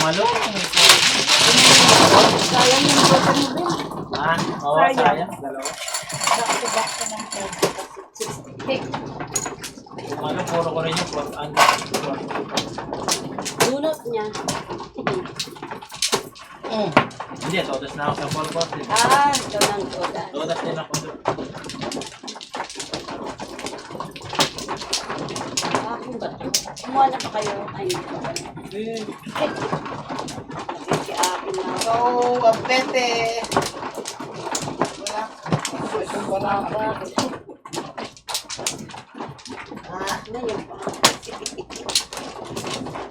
Talo. Sayang yung boto mo din. Oo, sayang. Dalawa. Back to ng 60. Ano, puro ko rin yung 400. Dunot niya. Hindi, todas na ako sa 440. Ito lang todas. Todas din ako doon. Kung ba ito? Kumuha na pa kayo. Ay, ito. Si akin na. So, abete. Wala. Ngayon pa.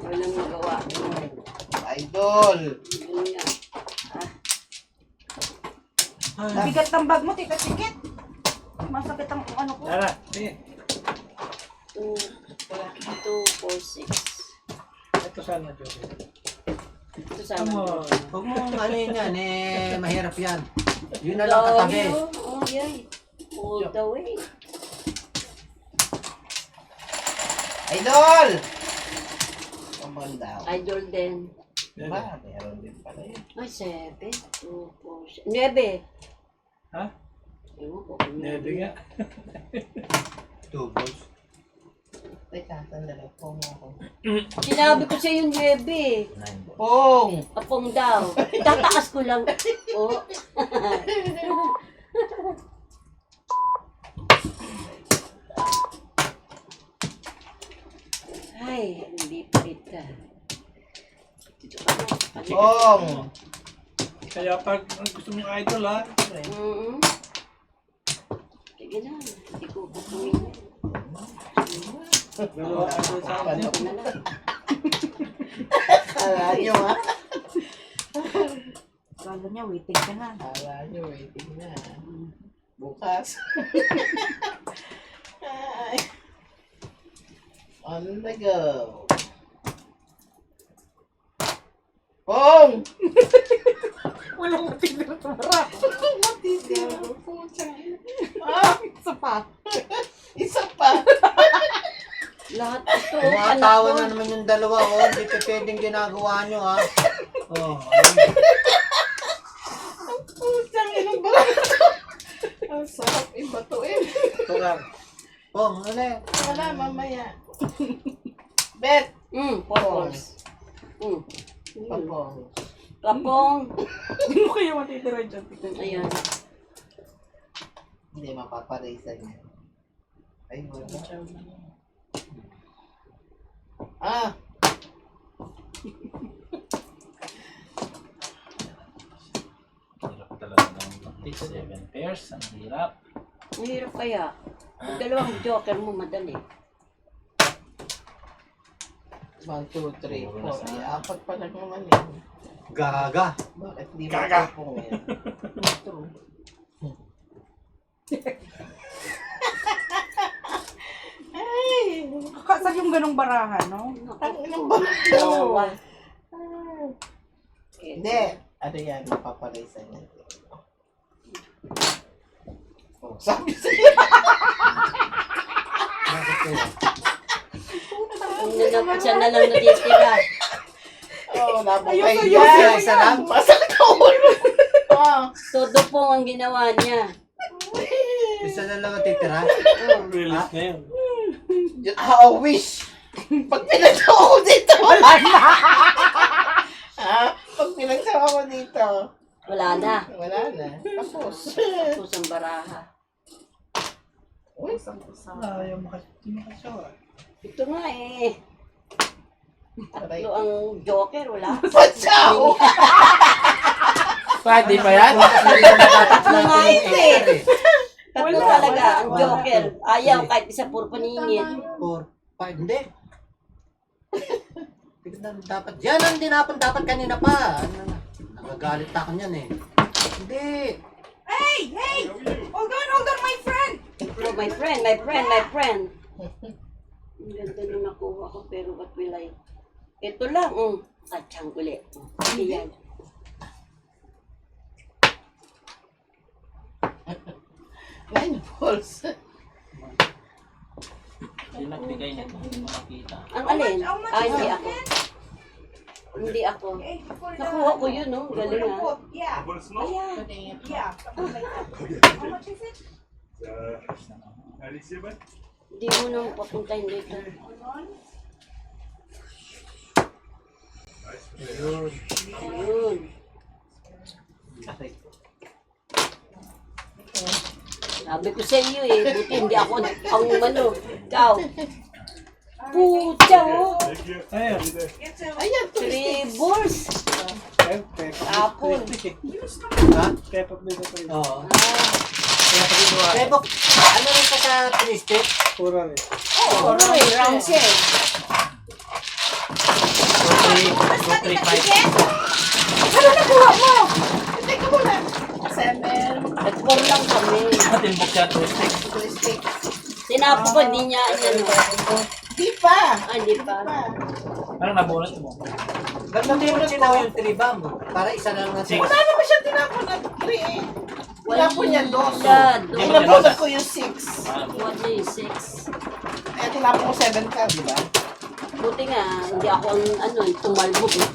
Walang magawa. Idol. Yun nga. Bigat ng bag mo, tita Sikit. Masakit ang ano ko. Tara, sige. 2, 4, 6. Ito sana, Joey. Ito sana. Huwag mong ano yun yan, mahirap yan. Yun na lang katabi. Oh, yay. All the way. Idol! Kamal daw. Idol din. Diba? Meron din pala yun. Ay, 7, 2, 4, 6. 9. Ha? Ewan ko. Nebe nga. 2 balls. Teka, sandali. Pong ako. Sinabi ko sa yung 9. 9 balls. Pong! Apong daw. Tataas ko lang. Oh. Ay, hindi pa ito. Dito ka na. Pong! Kaya pag gusto mong idol, ha? Sige na. Hindi ko pupunin. Dalawa idol sa akin. Ito na lang. Kala nyo ha? Kala niya, waiting ka na. Kala nyo, waiting na. Bukas. Ay. On the go. Pong! Walang matindi na tumara. Matitira po. Isa pa. Isa pa. Lahat ito. Tumatawa na naman yung dalawa, Hindi pa pwedeng ginagawa nyo, ha? Putang inang ba? Ang sarap ibatuin. Tugar. Pong, ano eh? Wala, mamaya. Bet! Purples. Papong. Kapong. Hindi mo kayo matitira dyan. Ayan. Hindi mapaparisa niya. Ay, wala. Ah! Hirap talaga ng 7 pairs. Ang hirap. Mahirap kaya. Yung dalawang joker mo madali. 1, 2, 3, 4. Ay, apat pa lang naman yun. Gaga. Bakit di Gaga. po yan? Ay! Kakasal yung ganong barahan, no? Ang inang ba? Dalawa. Hindi. Ano yan? Mapaparisa niya. Oh, sabi sa'yo. Bakit kaya? Siya na lang natitira. Oh, nabukay Ayun, yan. Isa lang? Masakit ka ulo. Oh. Todo po ang ginawa niya. Isa na lang ang titira? Release na yun. Wish. Pag pinagsawa ko dito, wala na. Pag pinagsawa ko dito, Wala na. wala na. Tapos. Tapos ang baraha. Uy, Ayaw makasawa. Ito nga eh. aray. Tatlo ang joker, wala. Patsaw! Pwede pa yan? Tatlo nga ito eh. Tatlo Wala, talaga wala. ang joker. Ayaw kahit isa puro paningin. 4, 5, hindi. Tignan, dapat, yan ang dinapon dapat kanina pa. Nagagalit ako niyan eh. Hindi. Hey! Hey! Hold on, my friend! Oh, my friend, my friend, my friend. Ang ganda nung nakuha ko, pero what will I? Ito lang, katsang ulit. Iyan. 9 balls. Hindi nagbigay nito. Hindi makakita. Ang alin? How much Ay, is hindi it? ako. Hindi ako. Okay, for the- Nakuha ko yun, no? for the Galing ah. food. Yeah. Ayan. Yeah. Something like that. How much is it? Hindi mo nang papuntahin dito. Ayun. Ayun. Sabi ko sa iyo eh, buti hindi ako ang ano. Ikaw. Pucha oh. Ayan. It's a Ayan, Three balls. Apple. Ha? Kepap dito pa rin. Oo. Ah, Pero, ano rin ka sa twisted? Pura rin. ano eh, round siya eh. 235. Ano nakuha mo? Teka muna. 7. Nag-4 lang kami. Timbok siya, 2 Twistic. Tinapo ko, hindi niya ano. Di pa. Ah, hindi pa. Ano nabunot mo? Ba't hindi mo tinaw yung tribam? Para isa lang na Six. Wala naman siya tinapon na 3 eh. Tinapon niya 2. Wala, Hindi Ay, mo nabunod ko yung 6. What is 6? Eh, tinapon ko 7 ka, di ba? Buti nga, hindi ako ang ano, tumalbog eh.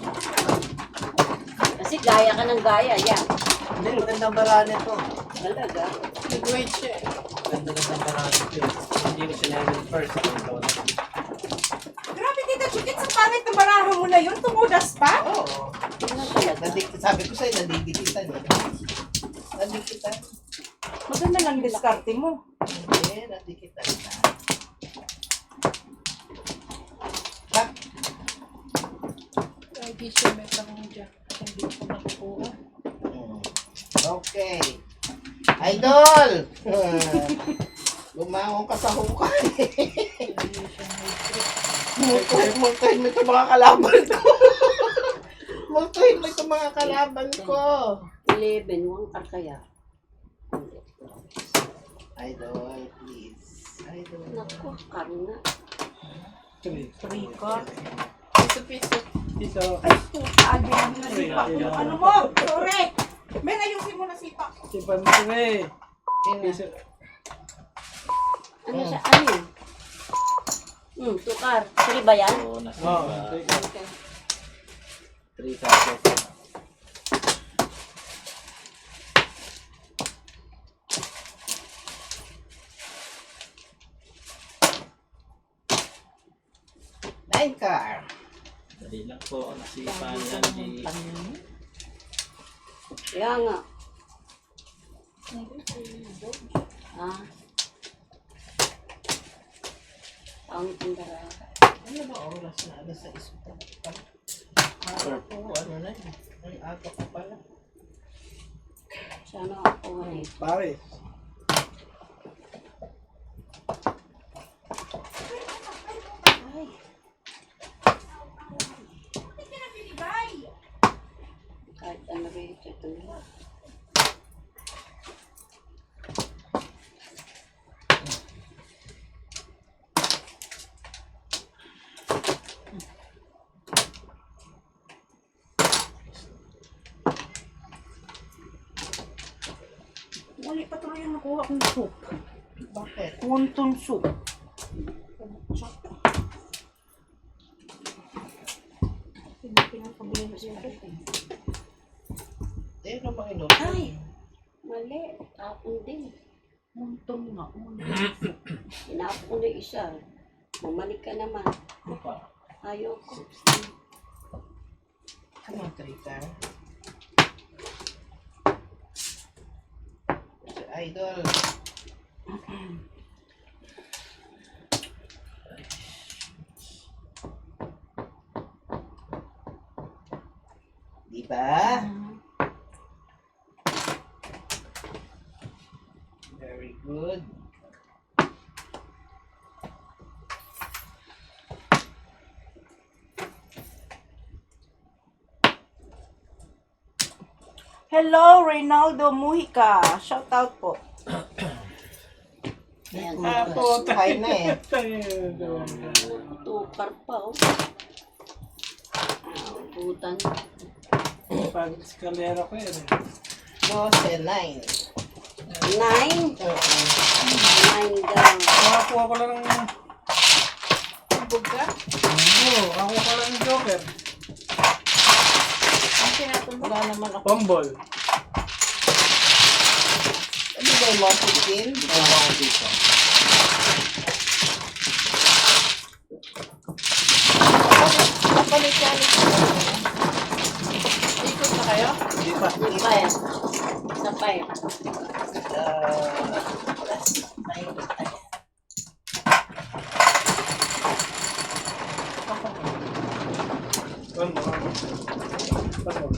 Kasi gaya ka ng gaya, yan. Hindi, magandang baraan ito. Talaga. Nag-wait siya eh. Magandang baraan ito. Hindi ko sinabi first. Grabe, Tita Chikit, sa pangit na barahan mo na yun, tumudas pa? Oo. Tingnan talaga. Sabi ko sa'yo, nadidikitan eh. Nadikitan. Maganda lang diskarte mo. Hindi, nadikitan na. Bak, okay. Idol! Lumangon ka sa hukay. Multuhin mo itong mga kalaban ko. Multuhin mo itong mga kalaban ko. 11, 1 ka kaya. Idol, please. Idol. Naku, karna. 3 ka. Piso. Ay, puta, agyan mo na sipa. Ano mo? Sorry. Men, ayusin mo na sipa. Sipan mo rin. Piso. Ano siya? Ano yun? Tukar. 3 ba yan? Oo, nasa Oo. 3 tapos. Nine car. Dali lang po. Nasipan yan. Kaya nga. Ah. Ang tindara. Ano ba oras na? Alas 6 pa. Oo, ano na yun? Ay, aga pa pala. Sana ako eh. Pare. Ay. Kahit ano rin ito na. Muli pa tuloy yung nakuha kong soup. Bakit? Wonton soup. Eh, ano bang ino? Ay! Mali. Tapon din. Wonton nga. Inapo ko na yung isa. Bumalik ka naman. Ayoko. Ano ang 3 car? Idol. Diba? Very good. Hello, Reynaldo Mujica. Shout out po. Ayan. High na eh. Tukar pa oh. Putan. Pag eskalera ko yan eh. 12, 9. 9. 9 down. Nakakuha ko lang ng... Bug ka? Oo, ako ko lang ng joker. Wala naman ako. Pambol. Ano ba yung mga putin? Ito ako dito. Kapalit-kalit ko. Ikot na kayo? Hindi pa. Yung pa eh. Isa pa eh. One more. One more.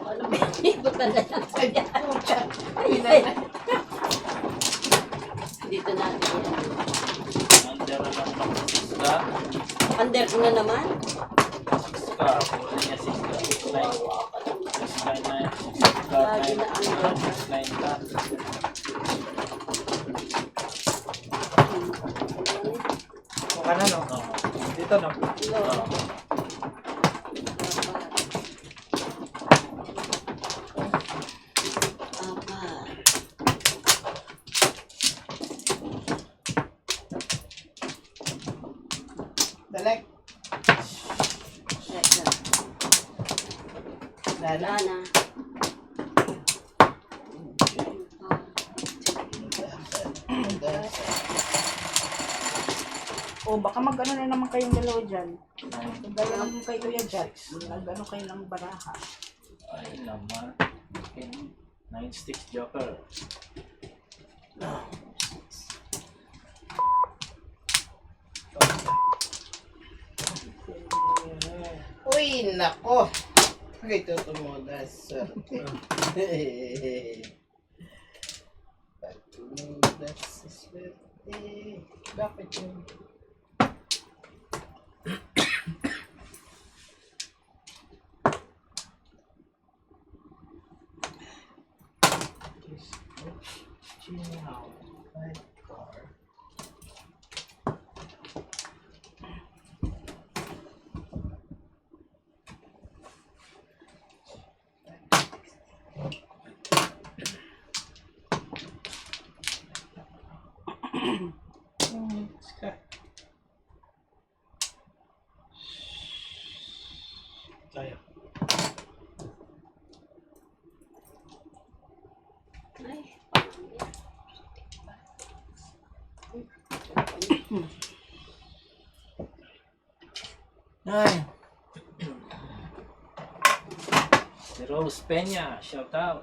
Ano ba? Ikot na lang. Dito natin yan. Under lang ako. 6 ka. Under ko na naman. 6 ka. Puro niya 6 ka. 6 line. 6 line na yan. 6 ka. Lagi na under. 6 line ka. Mukha na, no? Dito, no? Oo. Dalek. Lala. Wala na. O baka mag-ano na naman kayong dalawa dyan. Magdala naman kayo Kuya Jats. Mag-ano kayo ng baraha. Ay naman. Okay. 9 sticks joker. Uy, nako. Ito tumudas. Swerte. Tumudas sa swerte. Bakit yun? Chinaw. Red car. Tayo. Ay, Ay, Si Rose Peña. Shout out.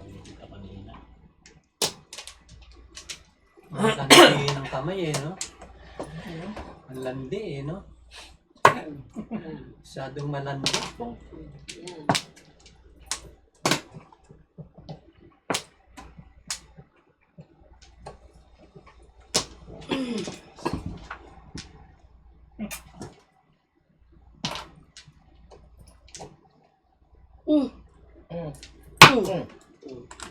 Pumunta kanina. ang landi ng kamay eh, no? Ang landi eh, no? Masyadong malandi. yan.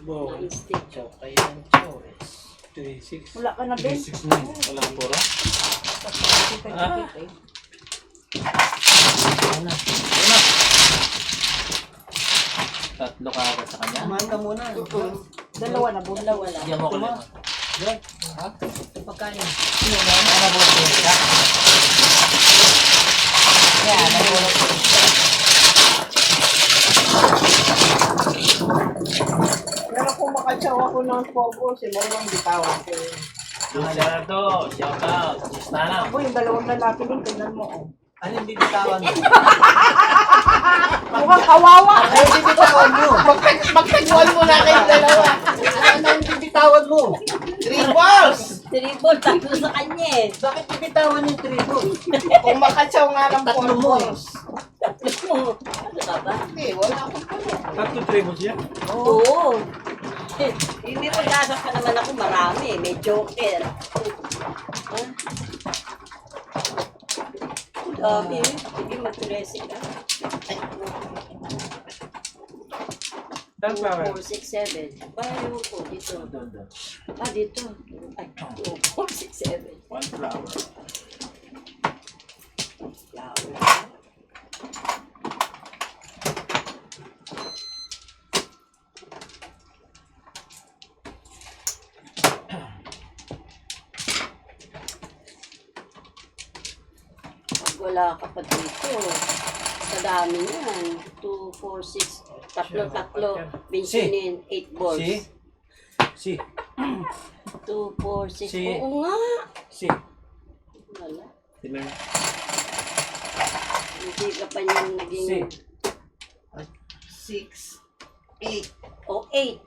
Wow. Nice stick. Chow kayo ng choice. 3, 6. Wala ka na din. 6 na yun. Walang puro. Kita-kita eh. Ano? Tatlo ka agad sa kanya. Kumain ka muna. Dalawa na buo. Dalawa lang. Bigyan mo ko lang. Jack, ha? Pagkain. Ano ba ito? Yan, nagulot ko. Pero kung makatsaw ako ng pogo, sila yung bitawan ko. Gerardo, shout out. Gusto na. Ako yung dalawang lalaki din. Tingnan mo. Oh. Ano yung bibitawan mo? Mukhang kawawa. Ano yung bibitawan mo? Magtaguan mo na kayong dalawa. Ano yung bibitawan mo? 3 balls! Triple, tatlo sa kanya eh. Bakit bibitawan yung triple? Kung makatsaw nga ng 4 Tatlo mo eh. balls. Ano ka ba? Hindi, wala akong pala. Tatlo tribos yan. Oo. Hindi pag-asa pa naman ako marami. May joker. Ha? Dami eh. Sige, mag-13 ka. Sunflower. 4, 6, 7. Pareho ko dito. Doon, doon. Dito. Ay, 2, 4, 6, 7. One flower. Flower. Pag wala ka pa dito, sa dami yan. 2, 4, 6, tatlo. Bensinin, 8 balls. Si. 2, 4, 6. Si. Oo nga. Si. Wala. Sila. Hindi ka pa niyan naging... Si. 6, 8, O, 8.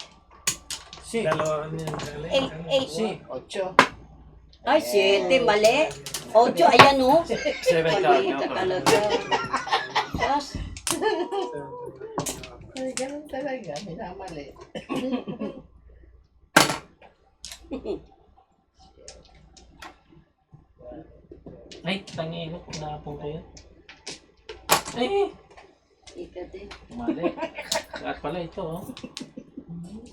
Si. Dalawa niyan. 8, 8. Si. 8. Ay, 7, mali. 8, ayan o. 7 Mali ka. ka talaga. Tapos, Ay, ganun talaga. Minamali. Ay, tangi ko. Napong ko yun. Ay! ika din. Mali. Lahat pala ito, oh.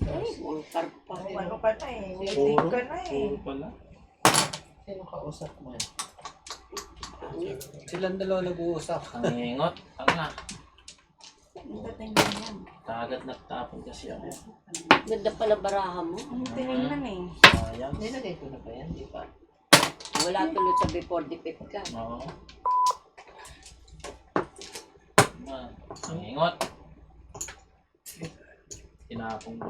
Ay, mga karpa. Ano ka na eh. Puro. Waiting ka na eh. Puro pala. Sino kausap mo? Pangit. Silang dalawa nag-uusap. Ang ingot. Tanga. Ang tatingnan yan. Kagat na tapon kasi ako. Ganda pala baraha mo. Ang tinignan eh. Sayang. Nilagay ko na ba yan? Di ba? Wala tuloy sa before defect ka. Oo. Ang ingot. Tinapong ko.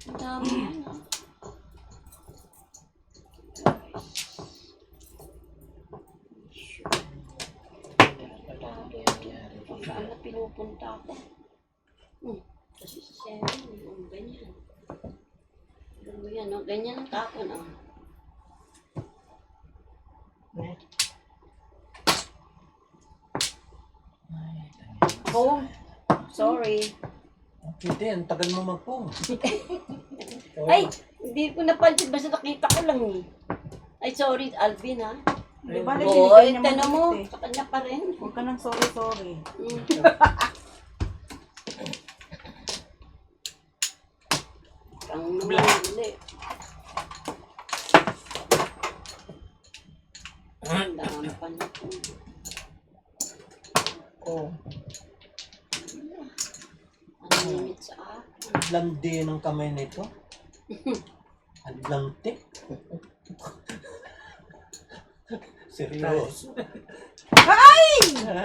Ang dami yan ah. Saan na pinupunta ako? Kasi sa 7, ganyan. Ganyan, no? Ganyan ang tapon, ah. Oh, sorry. Hindi, ang tagal mo magpong. Ay, hindi ko napansin. Basta nakita ko lang eh. Ay, sorry, Alvin, ha? Di ba Boy, binigyan niya tanong mo. mag-gift eh. Sa kanya pa rin. Huwag ka nang sorry. Mm. Ang namuli. Ang dami pa na po. Oh. Ang limit sa akin. Landi ng kamay nito. Ang lante. Seryoso.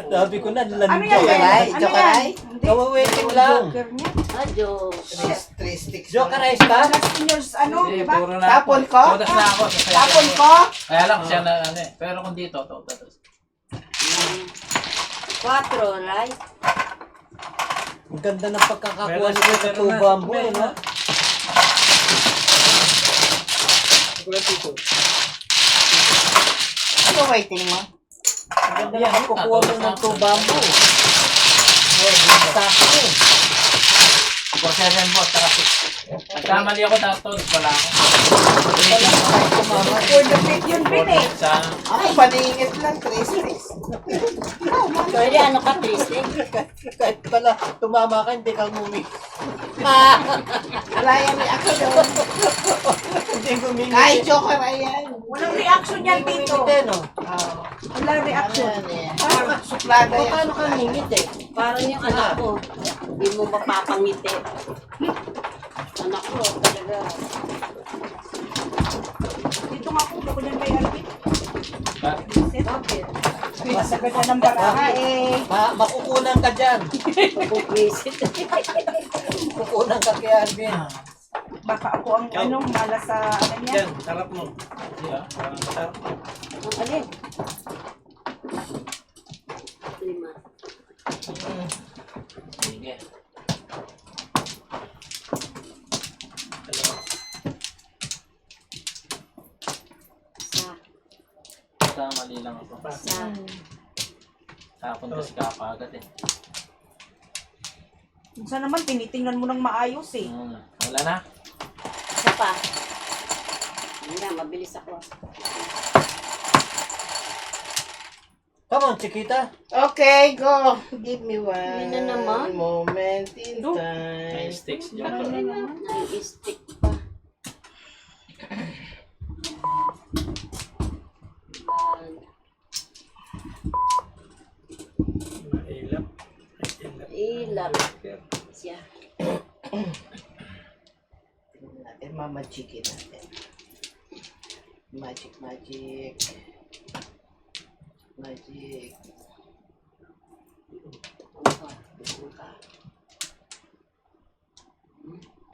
Sabi ko na, landi. Ano yan? Jokeray? Ano Jokeray? yan? Hindi. Kawawaiting lang. Joker niya. Adyo. 3 sticks. Jokerize ka? Last in yours, ano, Hindi, di ba? puro na. Tapon ko? Todas na ako. Sasaya Tapon ako. ko? Kaya lang siya na ano eh. Pero kung dito, to. 4, right? Ang ganda ng pagkakakuha nito sa tubambo, eh, no? Ano waiting mo? Ang ganda ng pagkukuha mo ng tubambo. Sakto. 4-7 boss, saka 6. Nagkamali ako dapat, wala ako. For the fit yun, Bin eh. Sa Ako paningit lang. 3 sticks. Pwede ano ka, Tristan? Kahit pala tumama ka, hindi ka ngumi. Wala yan ako doon. Hindi ngumingiti. Ay, jokeray yan. Walang reaction yan dito. Ngumingiti, no? Walang reaction. Suplada yan. Paano ka ngingiti? Parang yung anak ko. Hindi mo mapapangiti. Anak ko, talaga. Dito nga po, ako dyan kay Alvin. Bakit? Masagad na ng baraha eh. Makukunan ka dyan. Pupwisit. Makukunan ka kay Alvin. Baka ako ang ano, malas sa ano niya. Yan, sarap mo. Yeah, sarap mo. Ang alin? 5. sige. Sa. Basta mali lang ako. Sa. Tapon kasi kapagat eh. Minsan naman, tinitingnan mo ng maayos eh. Wala na. Isa pa. Hindi na, mabilis ako. Come on, Chiquita. Okay, go. Give me one Yun na naman. moment in No. May time. sticks Ano dyan. na naman? Nai-stick pa. Mailap. Ilap siya. Tingnan natin, mamagikin natin. Magic, magic. Magic. Uka. Uka.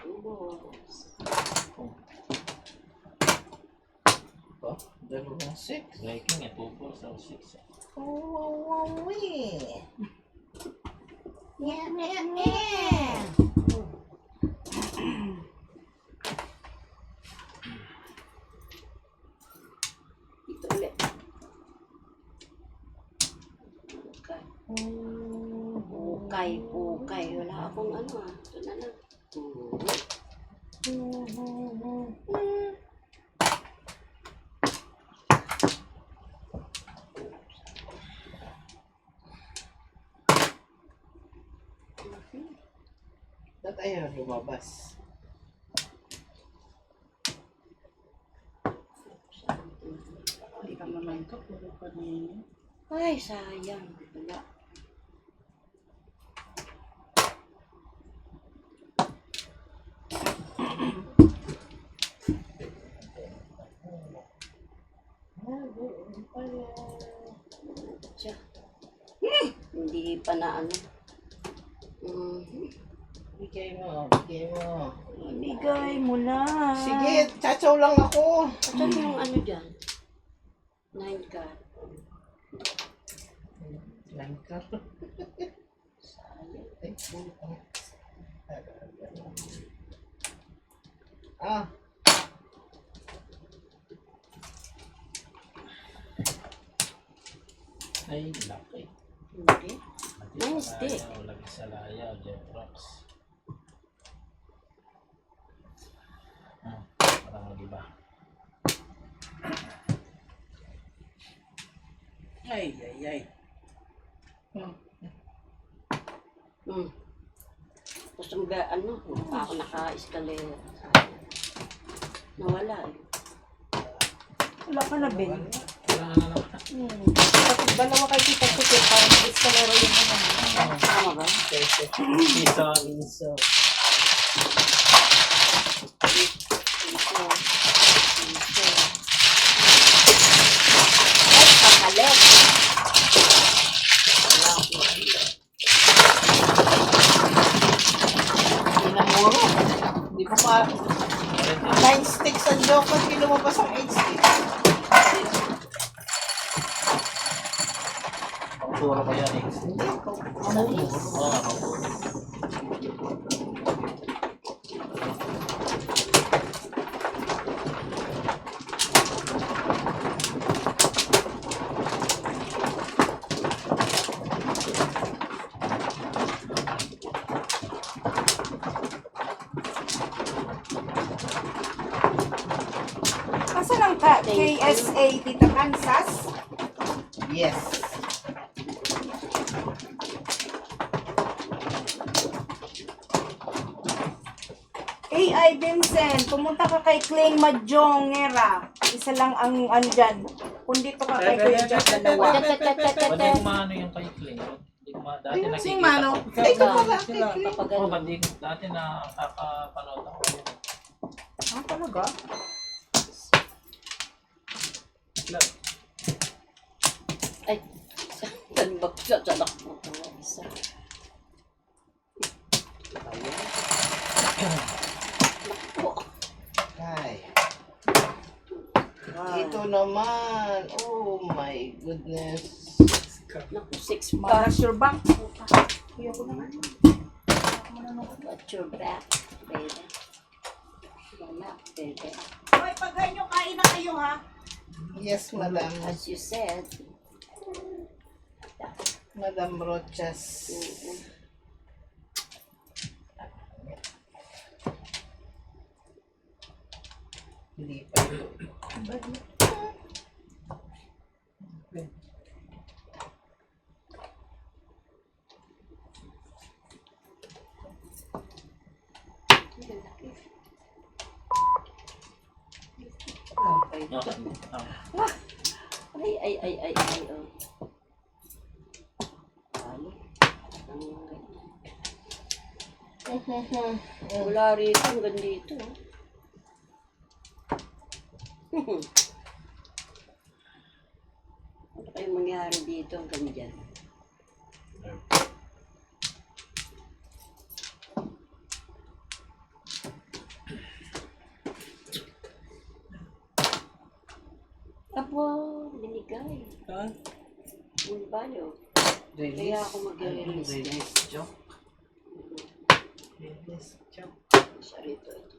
Ubos. Oh, dalawang 6. Breaking eh, 2, 4, so 6. Oh, wow, eh. Yeah, yeah, yeah. Ito ulit. Ukay. Ukay, ukay. Wala akong ano ah. Ito na lang. Ba't ayaw lumabas? Hindi ka naman ito. Puro kanina. Ay, sayang. Wala. Siya. Hindi pa na ano. Bigay mo, bigay mo. Ibigay mo na. Sige, chachaw lang ako. Saan yung ano dyan? 9 card. Langkar. Sayang. Ay, buong. Ah, Ay, laki. Hindi. Mati Nice sa stick. layaw, lagi sa layaw, Jet Rocks. Parang mag-iba. ay, ay, ay. Gusto mo ba, ano, pa ako naka-escalera. Nawala eh. Wala ka na, Ben. Kailangan na naman. Kapag dalawa kayo kita ko, parang mag-escalera yung ano. Tama ba? Season. Piso. Ito. Ito. Ay, pakalit. Wala ko. Pinamuro. Hindi ko pa... 9 sticks ang joke at lumabas ang 8 sticks. Puro ko yan eh. Oo nga, puro. Kasan ang KSA, Tita Kansas? Yes. AI Vincent, pumunta ka kay Kling Majongera. Isa lang ang ano dyan. Kung dito ka kay Kuya Jack, dalawa. Ba't di kumano yung kay Kling? Di ko dati Ayun, nakikita sing mano. ko. Ay, ito pala. Sila, kapag Oo, ano. ba't di dati nakakapanood ako. Ah, talaga? Ay, tanbak siya sa nakmo. Isa. Nakpo. Ay. Ito naman. Oh my goodness. Naku, 6 Para bucks. sure bank. Ayoko naman. Got your back, baby. Wala, baby. Hoy, pag ganyo, kain na kayo ha. Yes, Madam. As you said. Madam Rochas. Hindi pa. Ay, Okay. oh. Ano? Wala rito, hanggang dito. Ano kayo mangyari dito hanggang dyan? Apo, binigay. Saan? Yung bayo. Kaya Release. ako mag-release dyan. Release joke. Release joke. Sa rito ito.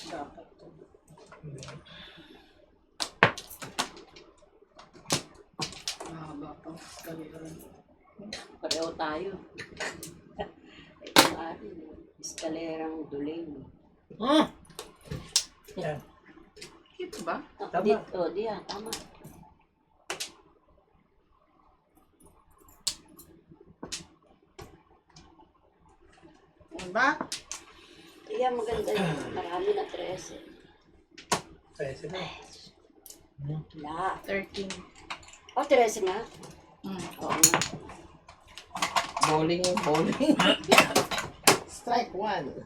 Dapat to. Mahaba pang skaliran. Pareho tayo. Ito nga rin. Eskalerang duling. Yan. Cute ba? Tama. Dito, diyan, tama. Ano ba? Kaya maganda yun. Marami na 13. Pwede na. Wala. 13. Oh, 13 nga. Oo nga. Bowling. Strike 1.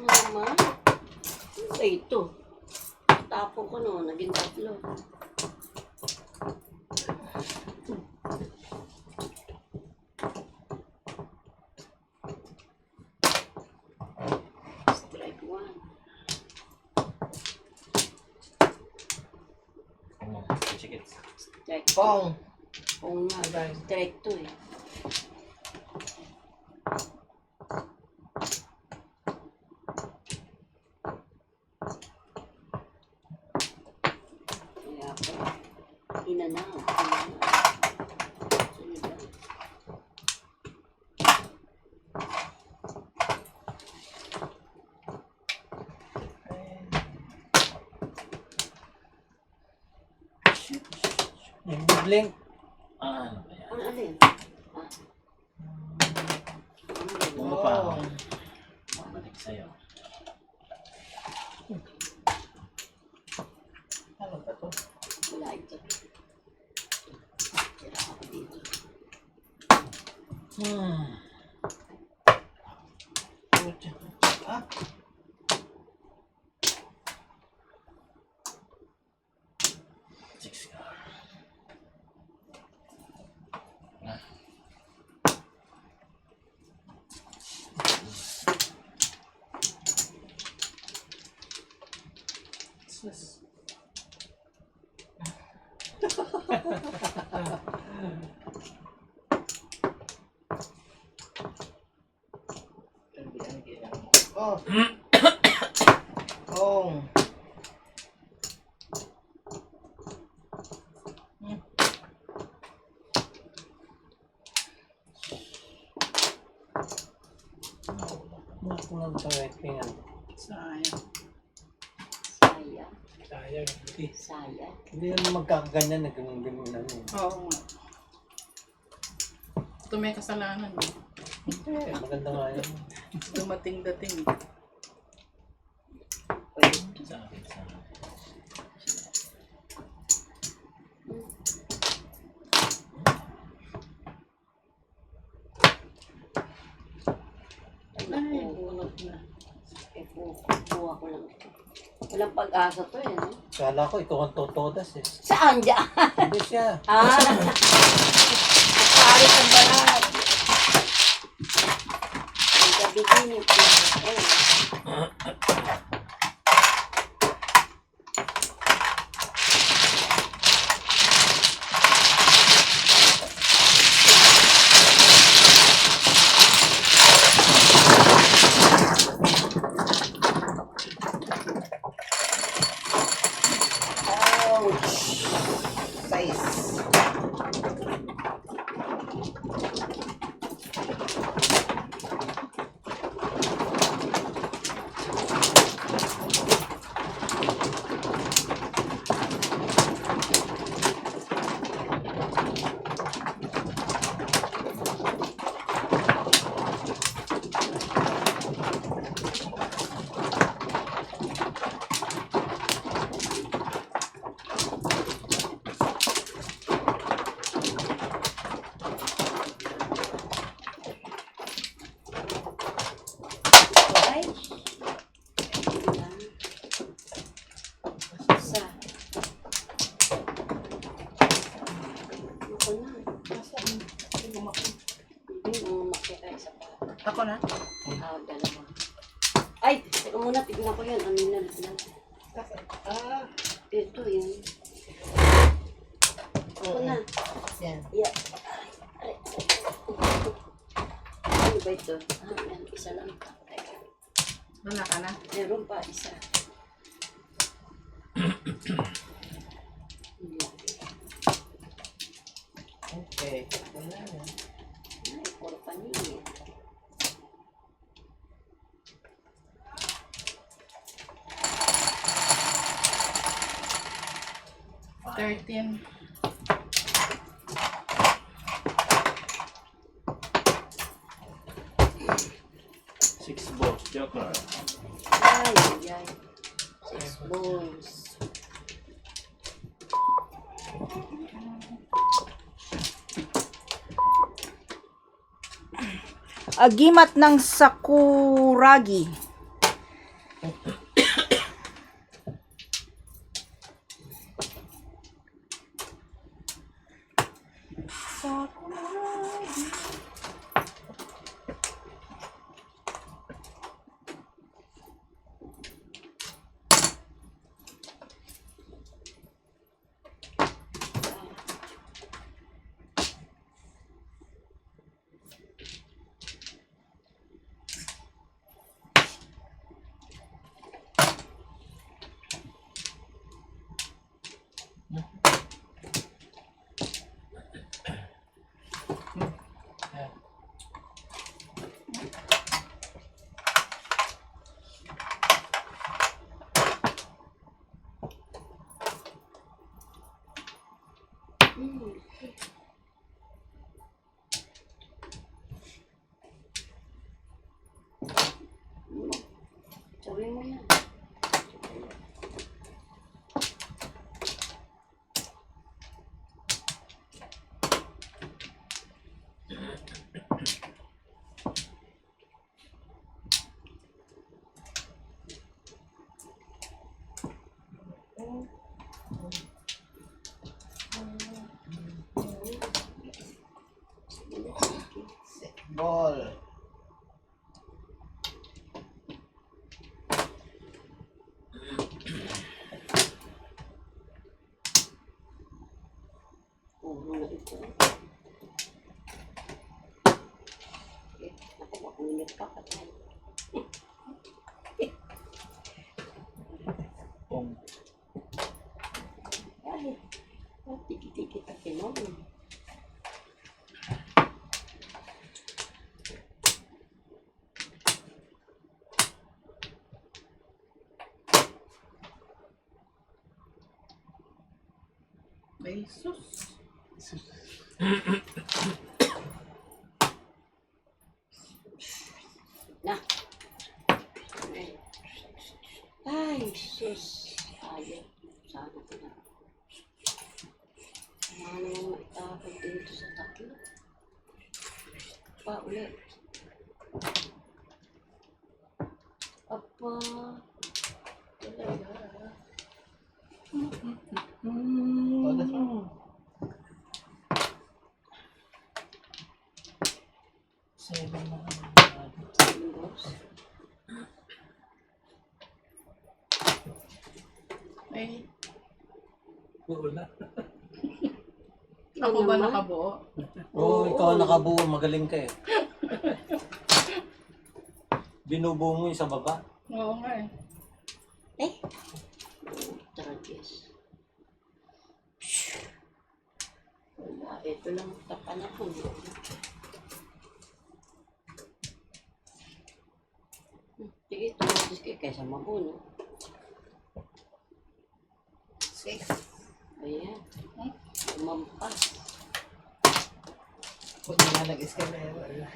Naman. Ay, ito. Tapo ko no, naging 3. Strike 1. Chickens. Strike 2. Pong. Oo nga. Bye. Strike 2 eh. Kaya po, inanaw. Sige ba? Blink. Ano ba yan? Ano alin? Ano pa ako? Babalik sa'yo. Ano ba to? Wala ito. Tira ako dito. Pucha. Ah. Six ka. Sus. Oh. Oh. Naku lang sa wiping. Sayang. Sayang. Sayang. Sayang. Hindi naman magkakaganyan na ganun na. Oo nga. Ito may kasalanan. Maganda nga yun. Dumating-dating. Sa akin, sa akin. Ay, bunot na. Kuha ko lang ito. Walang pag-asa to eh, no? Kala ko ikaw ang totodas eh. Saan dyan? Hindi siya. Ah! Pare ang balat. Ang gabi din yung Size. gumaki. Hindi mo makita isa pa. Ako na? Dalawa. Ay, teka muna, tignan ko yun. Ano na lang. Ito yun. Ako na. Yan. Yeah. Ano ba ito? Yan, isa lang. Teka. Wala ka na? Meron pa isa. Okay. Wala na. Ay, puro paningin. $13. Six balls, Joker. Ay, ay, ay. 6 balls. Agimat ng Sakuragi. Sabi mo yan. Ball. Puro na ito. Ako, makulit pa patay. Pong. Ay, tiki-tiki ta kinom. Jesus. Na. Ay, sus. Ayaw. Sabi ko na. Ano naman maitapag dito sa tatlo? Pa, ulit. Apa. Talaga. Oh, that's one. Seven na. Boss. Ay, Wala. ako ba nakabuo? Oo, ikaw ang nakabuo. Magaling ka eh. Binubuo mo yung sa baba. Oo nga eh. Eh. Tragis. Wala. Ito lang tapan ako. Sige, tumatis kayo kaysa mabuno. Six. Ayan. Lumampas. Kung di nga nag-escalera.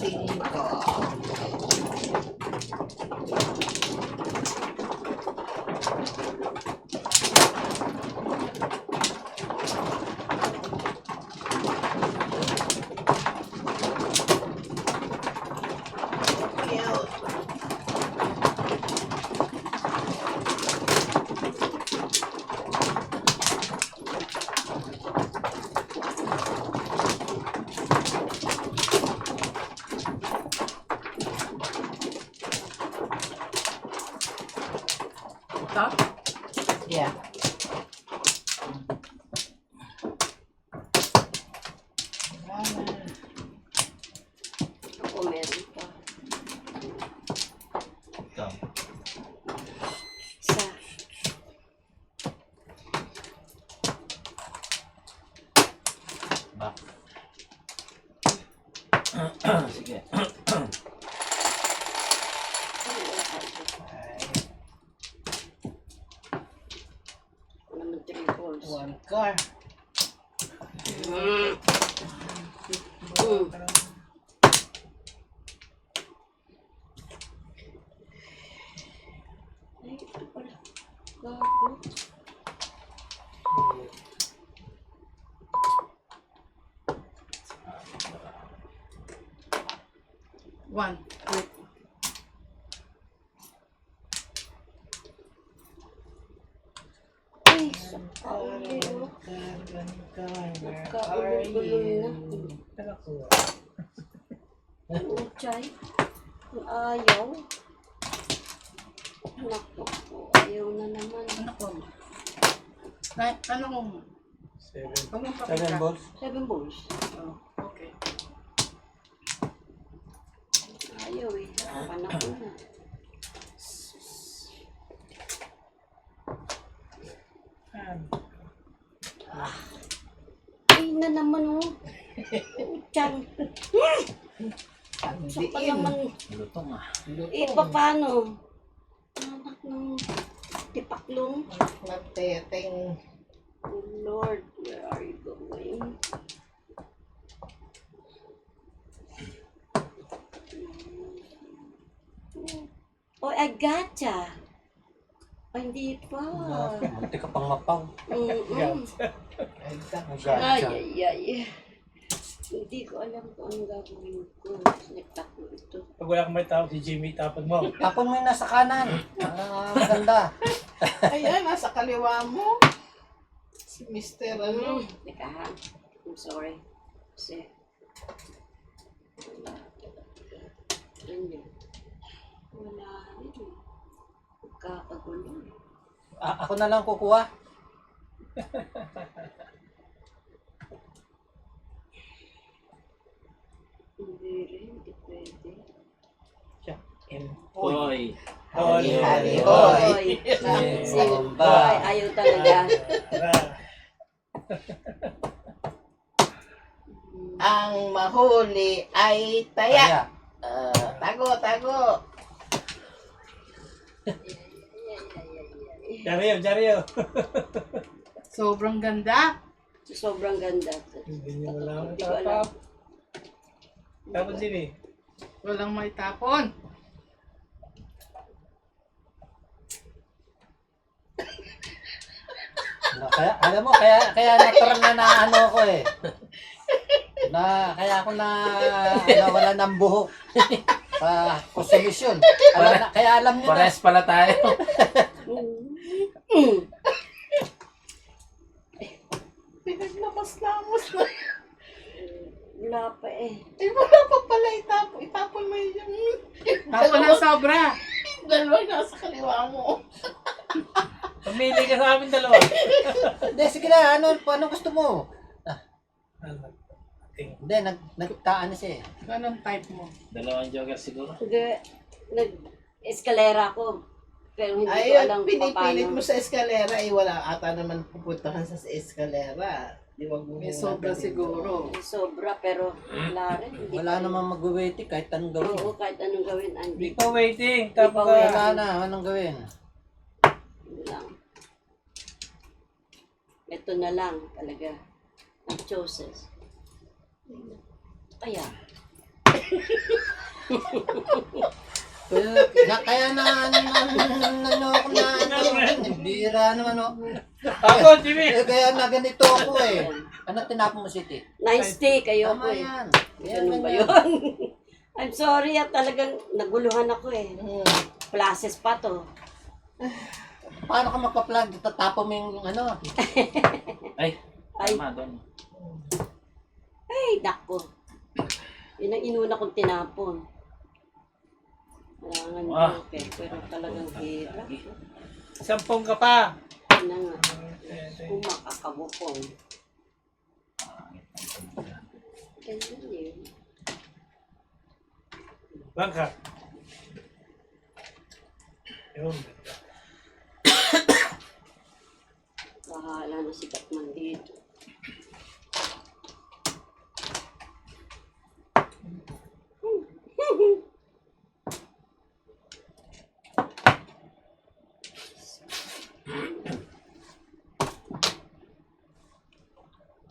Cinco. Ito? Yeah. Ako meron pa. Ito. Isa. Back. Sige. Ako naman 3 balls. One car. Ay, ito pala. Gago. One. Wait. Ay, sakali. Nagkaulong-gulong na. Oo, Chay. Kung ayaw. Naku po, ayaw na naman. Ano ko? Ano ko? Seven balls. 7 balls. Oh, okay. Ayaw eh. Panahon na. Ay na naman oh. Utang. Sa pa naman. Lutong ah. Eh, paano? Anak ng tipaklong. Magteteng. Oh Lord, where are you going? Oh, I gotcha. Ay, hindi pa. Munti ka pang mapaw. Mm-mm. Ay, Gacha. ay, ay. Hindi ko alam kung anong gagawin ko. Nagtakbo ito. Pag wala kang may tawag si Jimmy, tapon mo. Tapon mo yung nasa kanan. Maganda. Ayan, nasa kaliwa mo. Si Mr. Ano? Teka ha. I'm sorry. Kasi... Ano? Wala rin. Kakagulo. Ako na lang kukuha. Hindi rin. Hindi pwede. Hoy. Hoy. Hari, Hoy! hoy. Bomba. Hoy! Ayaw talaga. Ang mahuli ay taya. Tago, tago. Jaryo. Sobrang ganda. Sobrang ganda. Hindi niyo wala Hindi ko alam. Tapon Jimmy. Walang may tapon. Kaya, alam mo, kaya naturn na ano ko eh. Kaya ako nawala ng buhok sa konsumisyon. Kaya alam niyo na. Pares pala tayo. Pinaglabas-lamos na. Wala pa eh. Eh, wala pa pala itapon. Itapon mo yung... Tapon ng sobra. Dalawa nasa kaliwa mo. Pamili ka sa amin dalawa. Hindi, sige na, ano gusto mo? Hindi, nagtaan siya eh. Anong type mo? Dalawang jogger siguro. Hindi. Nag-eskalera ko. Pero hindi ko Ayun, alam kung pinipilit paano. mo sa eskalera. Eh, wala ata naman pupuntahan sa eskalera. Di wag mo May sobra siguro. May sobra pero wala rin. Hindi Wala pa- namang mag-waiting kahit anong gawin. Oo, kahit anong gawin. Hindi Hindi pa waiting. Hindi pa Tapos waiting. Wala na, anong gawin? lang. Ito na lang talaga. Ang choices. Kaya. Kaya bira naman o. Ako, Jimmy! Kaya na ganito ako eh. Ano tinapon mo, City? Nice day kayo po Tama eh. yan. Ganun ba yan. yun? I'm sorry at talagang naguluhan ako eh. Classes pa to. Paano ka magpa-plug? Tatapo mo yung ano. Ay, Ay. tama doon. Ay, dako. Yun ang inuna kong tinapon. Kailangan Ah. ko, pero talagang hirap. Sampung ka pa. Yun na nga. Kung makakabukong. Ganyan yun. Bangka. Yun. Bahala na si Batman dito.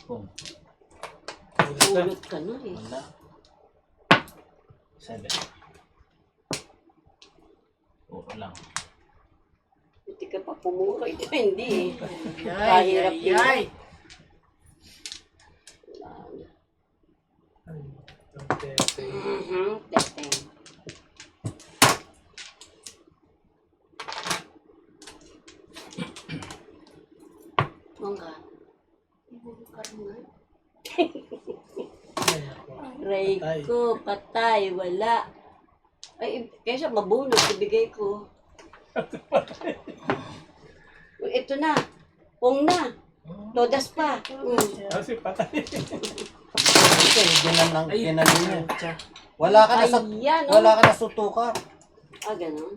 Boom. Ulot ka na eh. Wala. 7. Oo lang. Hindi ka pa pumuro. Ito hindi eh. Ay, Kahirap ay, din. ay. Wala na. Tete. Teteng. Mangga. Ibulong ka rin nga. Aray ko, patay, wala. Ay, kaya siya mabunot, ibigay ko. Uy, ito na. Pong na. Todas pa. Kasi patay. Kasi ginalang niya. Wala ka na sa Ayan, oh. wala ka na sutukan. Ah, ganun.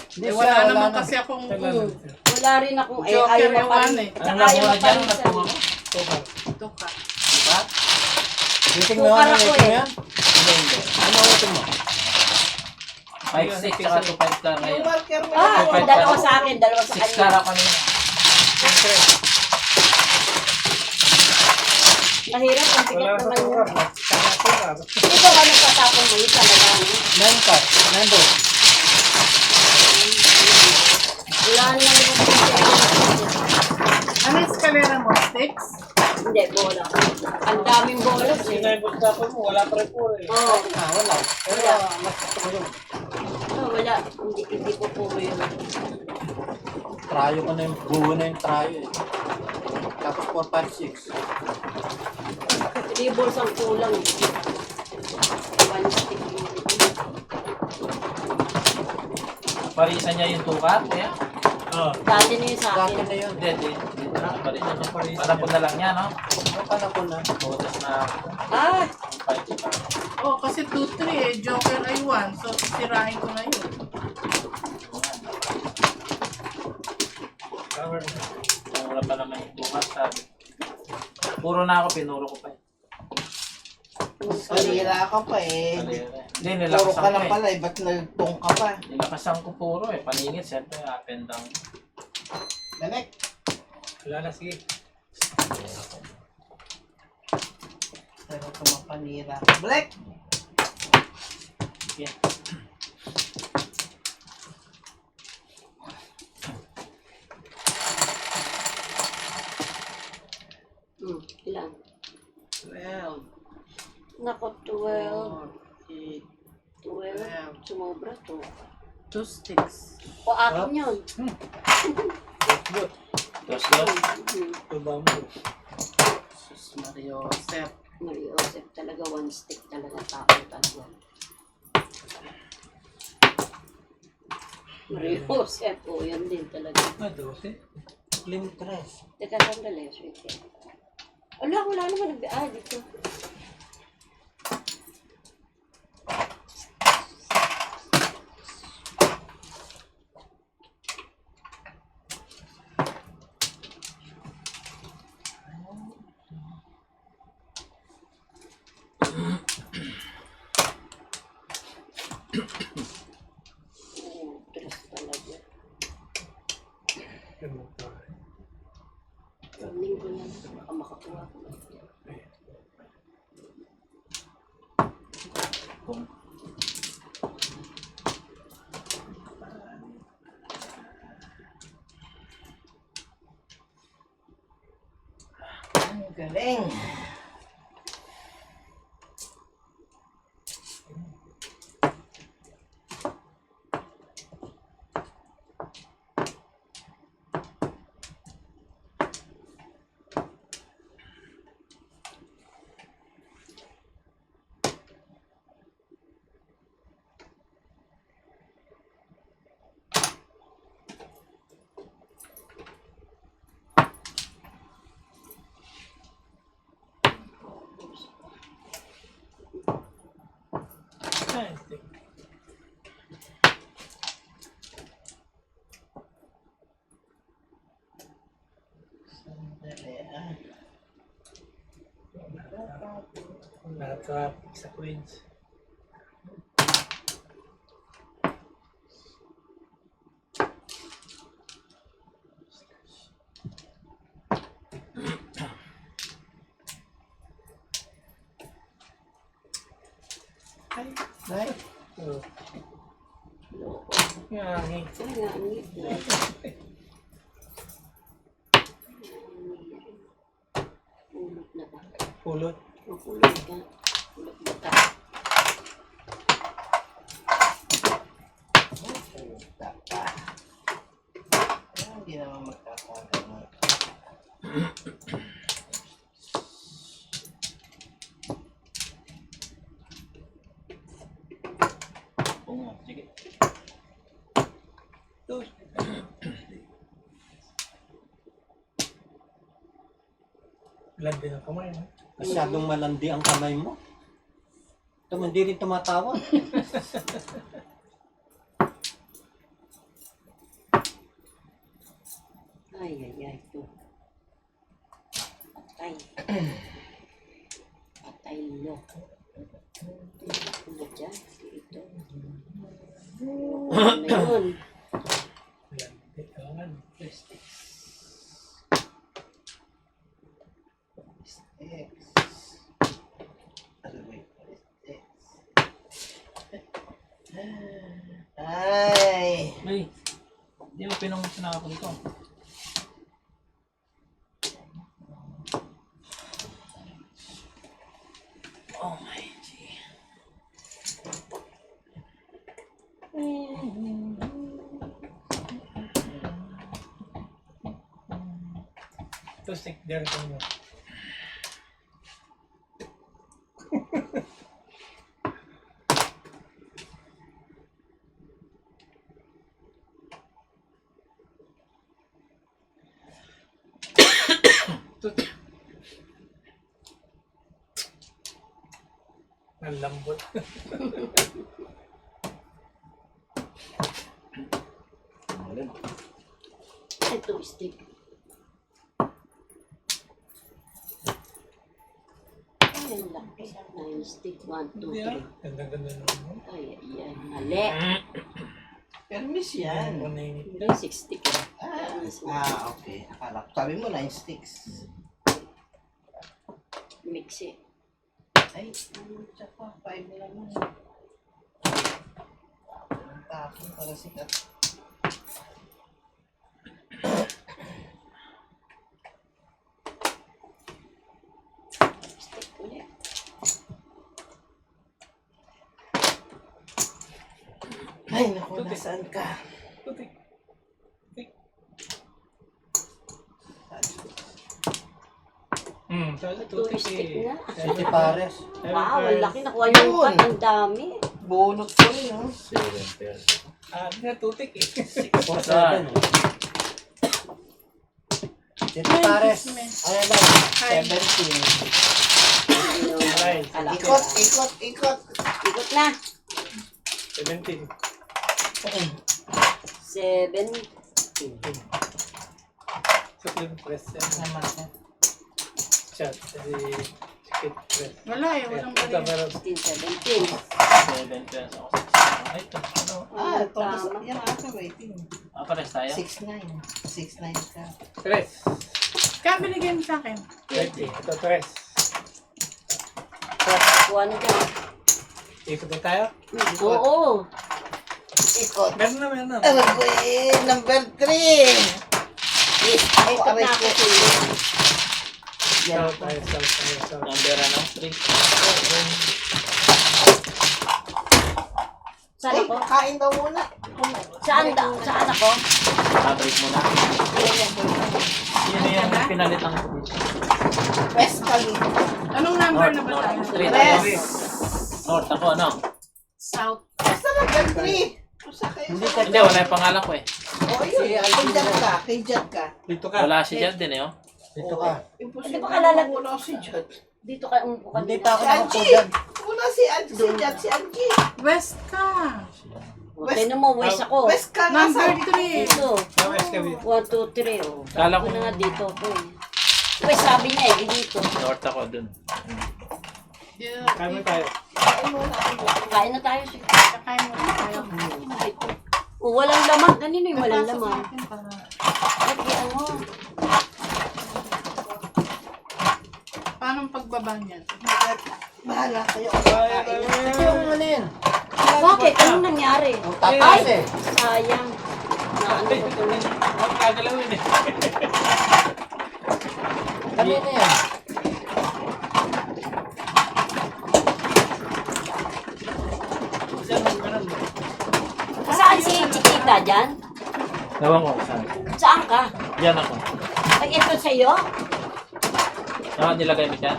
Hindi Wala siya, naman na. kasi akong Wala rin akong Joker ayaw ewan maparin. eh. Anong Ayaw nakuha dyan? maparin sa... Nagpunga ko? tuka. Diba? Rating mo yan, Sukar ako rating mo eh. yan. Hindi, hindi. Ano ang rating mo? 5-6 tsaka 2-5 ka Yung ngayon. marker mo. Ah, Five dalawa ka. sa akin, dalawa sa 6 ka kanya. raw kanina. Mahirap, ang Wala bigat sa naman yun. tukar. Kaya tukar. Ito ka nagtatapon mo yun talaga. no? 9 ka, 9 balls. Wala naman yung Ano yung eskalera mo? Sticks? Hindi, bola. Ang daming bolas eh. Sinaybos tapon mo, wala pa rin po eh. Oo. Wala. Pero mas gusto ko yung Oh, wala. Hindi po po yun. trayo ko na yung buo na yung trayo eh. Tapos 4, 5, 6. 3 balls ang kulang. One stick yun. Parisan niya yung tukar, kaya? Oo. Dati na yun sa Dati akin. na yun. Hindi, hindi. Parisan niya. Panapon na lang niya, no? Ano ko na. Butas na Ah! 5 ka. Oh, kasi 2-3 eh. Joker ay 1. So, sisirahin ko na yun. Cover na. Wala pa naman yung tukar, sabi. Puro na ako, pinuro ko pa. Palira ka pa eh. Hindi, Puro nilakasan ka ko lang eh. pala eh. Ba't nagtong ka pa? Nilakasan ko puro eh. Paningit, siyempre, up and down. Danek. Wala na, sige. Pero tumapanira. Black! Yeah. Ilan? 12. Nako, 12. 8. 12. Sumobra to. 2 sticks. O, akin yun. Dos. Tuba mo. Sus Mario Sep. Mario Joseph talaga, one stick talaga tao tatlo. Mario Joseph, o yan din talaga. Ah, 12. Limit tres. Teka, sandali, sweet yan. Wala naman dito. Tres talaga. Ganun tayo. Kunin ko yan. Baka makakuha ko. Kung Ang galing. stick. Sandali ah. Nakatrap sa Queens. Nay, Oh, Loko. yung hangin. Ay, naangit na. Ulot na ba? Pulot. Makulot ka. Ulot na ka. Puta ka. Hindi naman magkakagano. Oo, sige. Blood din ang kamay. No? masyadong malandi ang kamay mo. Ito, hindi rin tumatawa. Ay, ito. Patay. Patay loko. Ano ba dyan? Ito. Ano na yun? Blood din. Kailangan. Plastic. X. Ano ba yung X? Ay! Ay, hindi mo pinangon ako dito. Oh my G. Plastic there ko mo. Ang lambot. Ito, stick. Ay, ang laki. 9 stick. 1, 2, 3. Ganda-ganda naman. Ay, mali. Permis yan. Hindi, 6 stick. Okay. Akala ko. Sabi mo 9 sticks. Mix eh. Ay, tsaka 5 na naman. Ang tapon para sikat. Stick ulit. Ay, naku, nasaan ka? Putik. Sabi tutik Stick eh. na. City Pares. Wow, ang laki. Nakuha niyo yung cut. Ang dami. Bunot ko rin, no? 7 pesos. Ah, hindi na tutik eh. 4-7. City Pares. Ayan lang, 17. Alright. Kalaki. Ikot, ikot, ikot. Ikot na. 17. 7. Sa flip press. Naman yan. Chat. Skip press. Wala eh, walang Ito balik. meron. 16, 17. 7 pesos. Ay, ito. Ano? Ah, ito. Tama. Yan ata, waiting. Ah, pares tayo? 6-9. 6-9 ka. Tres. Kaya binigay mo sa akin. 20. Ito tres. Kuha na dyan. Ikot na tayo? Oo. Ikot. Meron na. Ano ko eh, number 3. Yes, ako Ikot aray na ko. ako sa'yo. South tayo. Number ano? 3. Saan Ay, ako? kain daw muna. Saan ako? Break mo na. Yun na yung pinalitan ko dito. West kami. Anong number na ba tayo? 3 tayo. West. North ako, ano? South. Basta number 3. Usa kayo Hindi sa... ka Hindi, wala yung pangalan ko eh. Oo, yun. Kay Jad ka. Kay Jad ka. Dito ka. Wala si Jad din eh, oh. Dito ka. Imposible Hindi pa kalalag- wala si Jad. Dito ka umupo ka. Hindi pa ako Si nakaupo Angie! dyan. Una si Angie, si Jan, si Angie. West ka. Tignan mo, waste ako. West ka nga Number sabi ko. 3. Dito. Yung excavate. 1, 2, 3, oh. Kala Ako ko na nga dito ako eh. Wait, sabi niya eh, dito. north ako dun. Kami tayo. Kain na tayo siya. Kakain mo na tayo. Dito. Oh, walang laman. Kanino yung walang Napasok laman? natin para... Lagi ano? Paano ang pagbaba niyan? Bahala kayo. Ito yung ano yun. Bakit? Anong nangyari? Ang tataas eh. Sayang. Naano ko tuloy. Huwag kagalawin eh. Kanina yan. Saan si Chiquita dyan? Nawang ko saan. Saan ka? Diyan ako. Ay, ito sa'yo? Ah, nilagay mo dyan.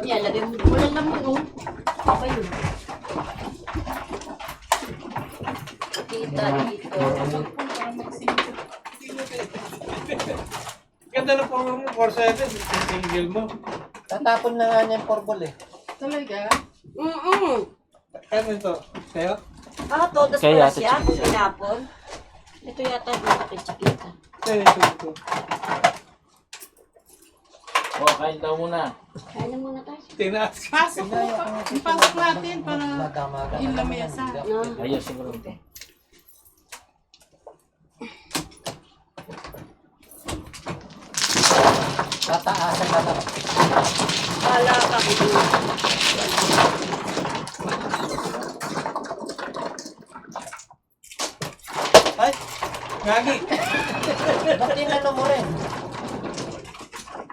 Yan, lagay mo. Walang laman, oh. Okay yun. Chiquita dito. Ganda na po mo, 4-7. Single mo. Tatapon na nga niya yung porbol eh. Talaga? Kaya mo ito. Kaya? Ah, todas Kaya pala ate siya kung Chiquita. pinapon. Ito yata dito kay Chiquita. Kaya ito. Oh, kain daw muna. Kaya na muna tayo. Tinaas. Pasok mo. Pasok natin para Madama-dama. yung lamesa. No? Ayos siguro. Tataasan na lang. Kala ka kung Ay! Ngagi! Ba't tinano mo rin?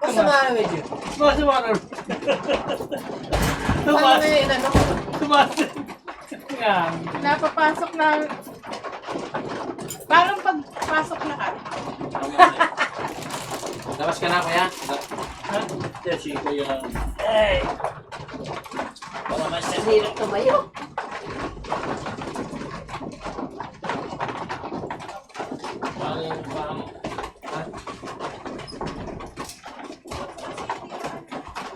What's the matter with you? What's the matter? Paano nga yung inano mo? Tumasin. Yan. Napapasok na... Parang pagpasok na ka. Labas ka na, kuya. Ha? Yes, si kuya. Hey! Para mas hirap tumayo. Parang yung parang... Ha?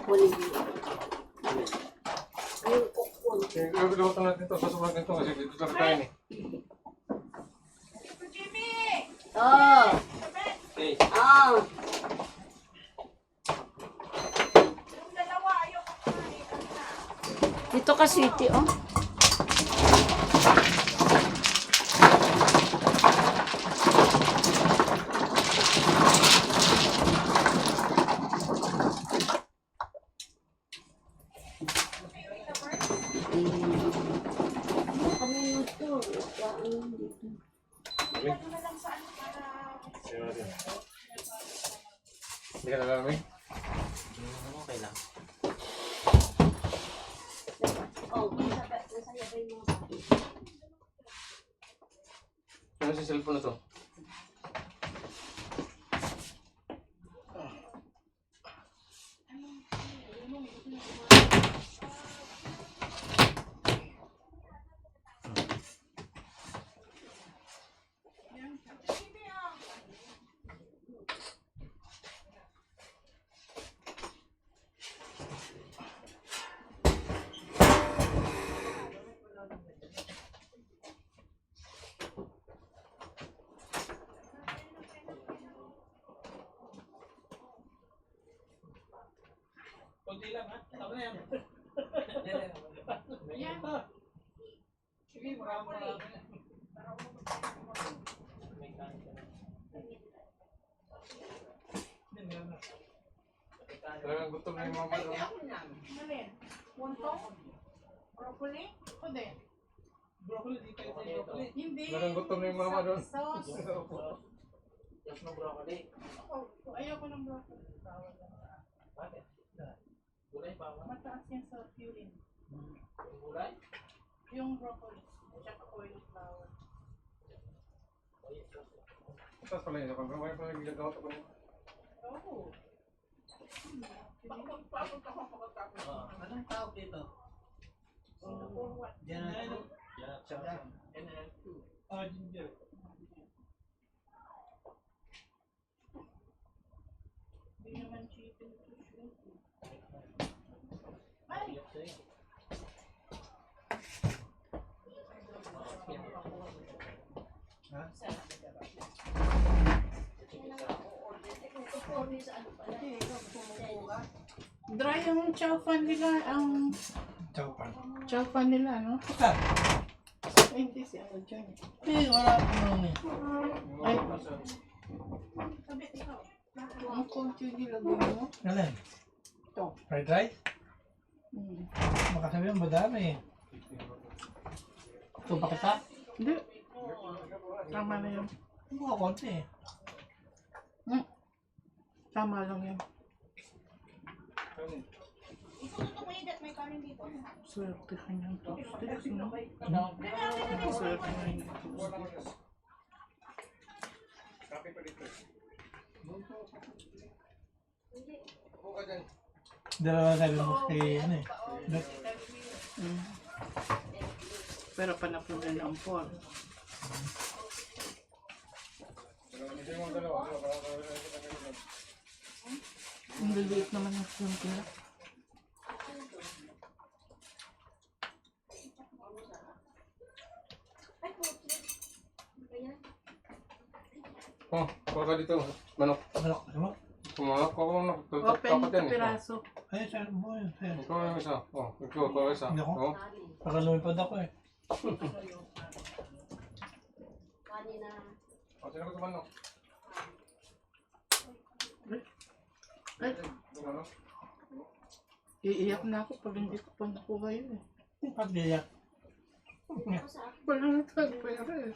Huli dito. Ayun, kukun. Gagawin natin ito. Sasubag nito kasi dito sa kain eh. Oh. Okay. Ah. Dito ka, sweetie, oh. Hindi ka nalamig? Okay lang. Oh, nasaya ba yung mga Ano si cellphone na to? Kunti lang, ha? Tama na yan. Sige, marami. Talagang gutom na yung mga balo. Malin? Wuntong? Broccoli? O din? Broccoli, di kayo tayo broccoli. Hindi. Talagang gutom na yung mama doon. Sauce. Yes, no broccoli. Ayoko ng broccoli. Bakit? Gulay pa ako. Mataas yan sa furin. Yung gulay? Yung broccoli. Tsaka oil flour. Tapos pala yun. Kung may pala gagawin ko yun. Oo. Anong tawag dito? Yan. Ah, ginger. Hindi naman chicken to shoot. Dry yung chow fan nila, ang Chow pan. chow fan nila, no? Saan? Ay, hindi si ano dyan. Eh, wala ko naman eh. Ay, ang konti nilagay mo. Alin? Ito. Fried rice? Hmm. Baka sabihin madami eh. Ito pa kita? Hindi. Tama na yun. Mga konti eh. Tama lang yun. Swerte ka niyang toasted, no? Swerte ka niyang toasted. Dalawa sabi mo kay ano eh. Mm. Pero panapunan ang Paul. Ang liliit naman yung film nila. Oh, kuha ka dito. Manok. Manok, manok. Manok ako manok. Open Tapat ito yan eh. piraso. Ay, saan mo yun? Saan? Ikaw yung isa. Oh, ikaw yung isa. Hindi ako. Oh. Baka lumipad ako eh. Kanina. Oh, sino ko ito manok? Ay, Ito manok. iiyak na ako pag hindi ko pa nakuha yun eh. Pag-iyak. Wala na tayong pera eh.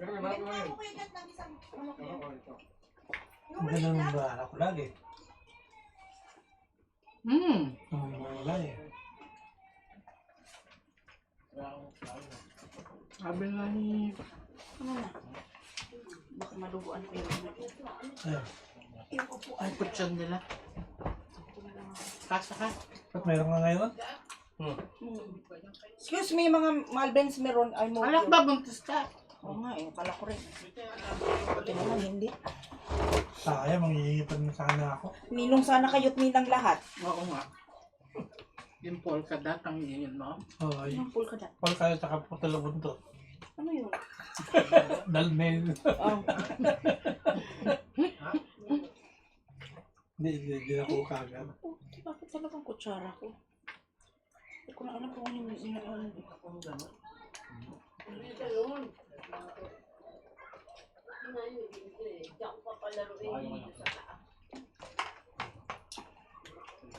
Pero may manok naman yun. Oh, ito. Maganda nung bahala ko lagi. Wala eh. Sabi nga ni... Ano na? Baka malubuan ko yung Ayun. Ay, kutsyon nila. Kasa ka. Ba't mayroon nga ngayon? Excuse me, mga Malbens meron. Ay, mo. Alak ba, buntis ka? Oo nga eh, kala ko rin. Ito naman, hindi. Sayang, mangyayipad na sana ako. Ninong sana kayo't ninang lahat. Oo nga. Yung polka dot ang yun, no? Oo, ay. Anong pool ka dyan? Paul kayo tsaka po talabon to. Ano yun? Dalmel. Oh. Hindi ako kagad. Bakit talagang kutsara ko? Hindi ko na alam kung ano yung inaan.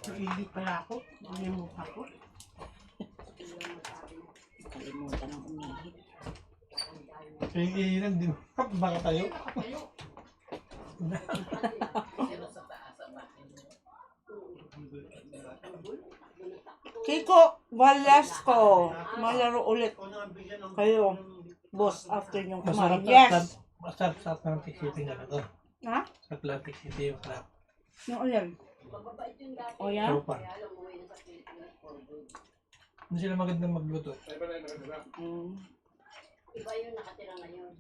Hindi pala ako. Hindi mo ako. Kalimutan ng umihit. Kaya di ba? Baka tayo. Kiko Valesco, malaro ulit kayo. Boss, after yung kumain. Yes! Masarap sa Atlantic City nga na to. Ha? Sa Atlantic City yung crap. Yung ulan. O yan? So far. Hindi sila magandang magluto. Iba yung nakatira ngayon.